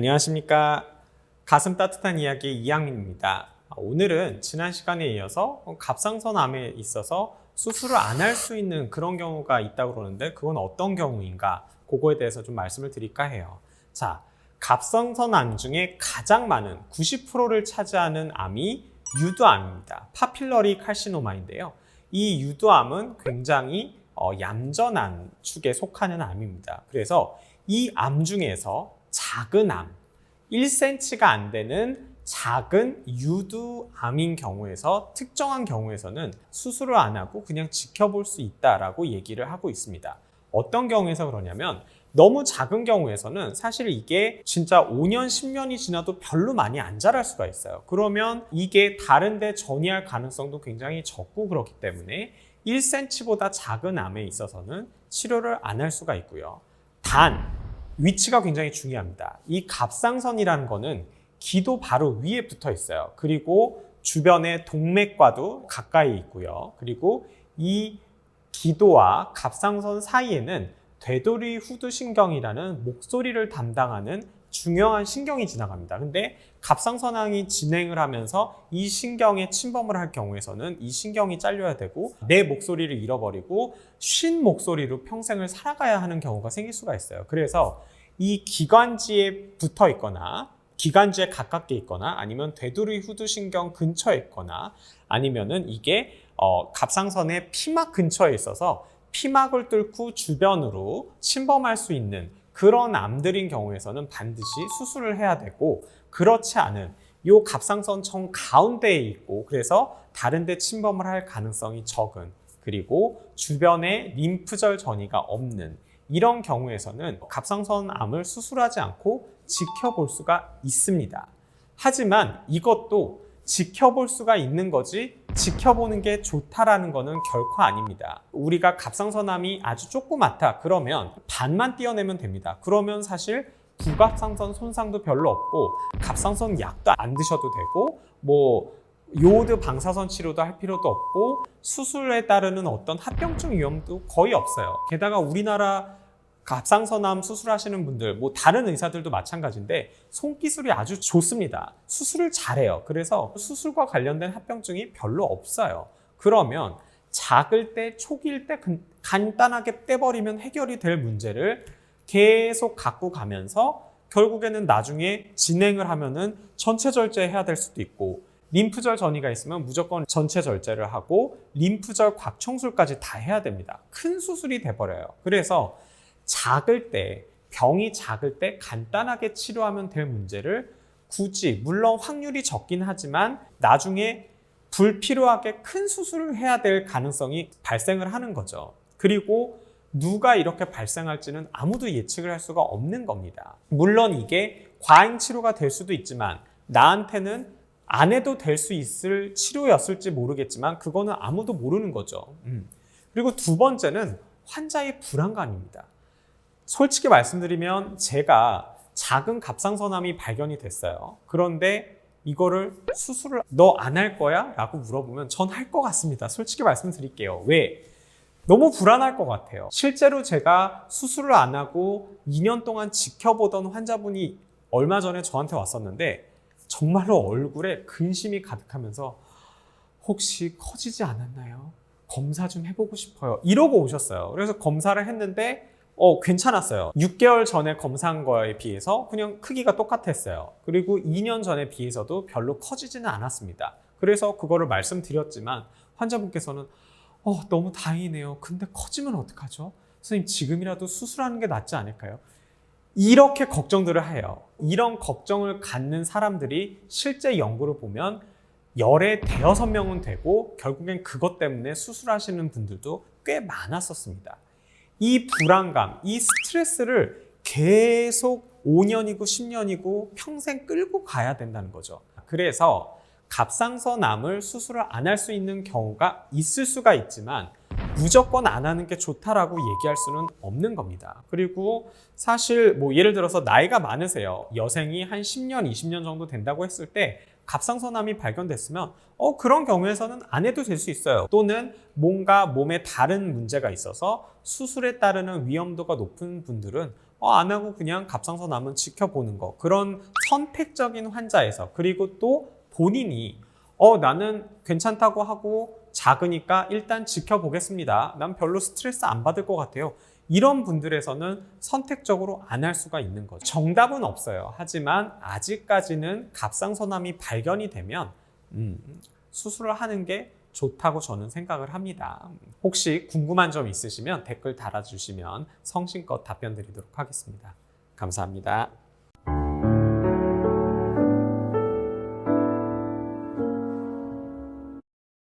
안녕하십니까. 가슴 따뜻한 이야기 이양민입니다. 오늘은 지난 시간에 이어서 갑상선암에 있어서 수술을 안 할 수 있는 그런 경우가 있다고 그러는데 그건 어떤 경우인가 그거에 대해서 좀 말씀을 드릴까 해요. 자, 갑상선암 중에 가장 많은 90%를 차지하는 암이 유두암입니다. 파필러리 칼시노마인데요. 이 유두암은 굉장히 얌전한 축에 속하는 암입니다. 그래서 이 암 중에서 작은 암, 1cm가 안 되는 작은 유두암인 경우에서 특정한 경우에서는 수술을 안 하고 그냥 지켜볼 수 있다라고 얘기를 하고 있습니다. 어떤 경우에서 그러냐면 너무 작은 경우에서는 사실 이게 진짜 5년, 10년이 지나도 별로 많이 안 자랄 수가 있어요. 그러면 이게 다른 데 전이할 가능성도 굉장히 적고 그렇기 때문에 1cm보다 작은 암에 있어서는 치료를 안 할 수가 있고요. 단, 위치가 굉장히 중요합니다. 이 갑상선이라는 거는 기도 바로 위에 붙어 있어요. 그리고 주변에 동맥과도 가까이 있고요. 그리고 이 기도와 갑상선 사이에는 되돌이 후두신경이라는 목소리를 담당하는 중요한 신경이 지나갑니다. 근데 갑상선암이 진행을 하면서 이 신경에 침범을 할 경우에서는 이 신경이 잘려야 되고 내 목소리를 잃어버리고 쉰 목소리로 평생을 살아가야 하는 경우가 생길 수가 있어요. 그래서 이 기관지에 붙어 있거나 기관지에 가깝게 있거나 아니면 되돌이 후두신경 근처에 있거나 아니면은 이게 갑상선의 피막 근처에 있어서 피막을 뚫고 주변으로 침범할 수 있는 그런 암들인 경우에서는 반드시 수술을 해야 되고, 그렇지 않은 이 갑상선 정 가운데에 있고 그래서 다른 데 침범을 할 가능성이 적은, 그리고 주변에 림프절 전이가 없는 이런 경우에서는 갑상선암을 수술하지 않고 지켜볼 수가 있습니다. 하지만 이것도 지켜볼 수가 있는 거지 지켜보는 게 좋다라는 거는 결코 아닙니다. 우리가 갑상선암이 아주 조그맣다 그러면 반만 떼어내면 됩니다. 그러면 사실 부갑상선 손상도 별로 없고 갑상선 약도 안 드셔도 되고 뭐 요오드 방사선 치료도 할 필요도 없고 수술에 따르는 어떤 합병증 위험도 거의 없어요. 게다가 우리나라 갑상선암 수술하시는 분들, 뭐 다른 의사들도 마찬가지인데 손기술이 아주 좋습니다. 수술을 잘해요. 그래서 수술과 관련된 합병증이 별로 없어요. 그러면 작을 때, 초기일 때 간단하게 떼버리면 해결이 될 문제를 계속 갖고 가면서 결국에는 나중에 진행을 하면은 전체 절제해야 될 수도 있고, 림프절 전이가 있으면 무조건 전체 절제를 하고 림프절 곽청술까지 다 해야 됩니다. 큰 수술이 돼버려요. 그래서 작을 때, 병이 작을 때 간단하게 치료하면 될 문제를 굳이, 물론 확률이 적긴 하지만 나중에 불필요하게 큰 수술을 해야 될 가능성이 발생을 하는 거죠. 그리고 누가 이렇게 발생할지는 아무도 예측을 할 수가 없는 겁니다. 물론 이게 과잉 치료가 될 수도 있지만 나한테는 안 해도 될 수 있을 치료였을지 모르겠지만 그거는 아무도 모르는 거죠. 그리고 두 번째는 환자의 불안감입니다. 솔직히 말씀드리면 제가 작은 갑상선암이 발견이 됐어요. 그런데 이거를 수술을 너 안 할 거야? 라고 물어보면 전 할 것 같습니다. 솔직히 말씀드릴게요. 왜? 너무 불안할 것 같아요. 실제로 제가 수술을 안 하고 2년 동안 지켜보던 환자분이 얼마 전에 저한테 왔었는데 정말로 얼굴에 근심이 가득하면서 혹시 커지지 않았나요? 검사 좀 해보고 싶어요. 이러고 오셨어요. 그래서 검사를 했는데 괜찮았어요. 6개월 전에 검사한 거에 비해서 그냥 크기가 똑같았어요. 그리고 2년 전에 비해서도 별로 커지지는 않았습니다. 그래서 그거를 말씀드렸지만 환자분께서는 너무 다행이네요. 근데 커지면 어떡하죠? 선생님 지금이라도 수술하는 게 낫지 않을까요? 이렇게 걱정들을 해요. 이런 걱정을 갖는 사람들이 실제 연구를 보면 열에 대여섯 명은 되고 결국엔 그것 때문에 수술하시는 분들도 꽤 많았었습니다. 이 불안감, 이 스트레스를 계속 5년이고 10년이고 평생 끌고 가야 된다는 거죠. 그래서 갑상선암을 수술을 안 할 수 있는 경우가 있을 수가 있지만 무조건 안 하는 게 좋다라고 얘기할 수는 없는 겁니다. 그리고 사실 뭐 예를 들어서 나이가 많으세요. 여생이 한 10년, 20년 정도 된다고 했을 때 갑상선암이 발견됐으면 그런 경우에서는 안 해도 될 수 있어요. 또는 뭔가 몸에 다른 문제가 있어서 수술에 따르는 위험도가 높은 분들은 안 하고 그냥 갑상선암은 지켜보는 거. 그런 선택적인 환자에서, 그리고 또 본인이 나는 괜찮다고 하고 작으니까 일단 지켜보겠습니다. 난 별로 스트레스 안 받을 것 같아요. 이런 분들에서는 선택적으로 안 할 수가 있는 거죠. 정답은 없어요. 하지만 아직까지는 갑상선암이 발견이 되면 수술을 하는 게 좋다고 저는 생각을 합니다. 혹시 궁금한 점 있으시면 댓글 달아주시면 성심껏 답변 드리도록 하겠습니다. 감사합니다.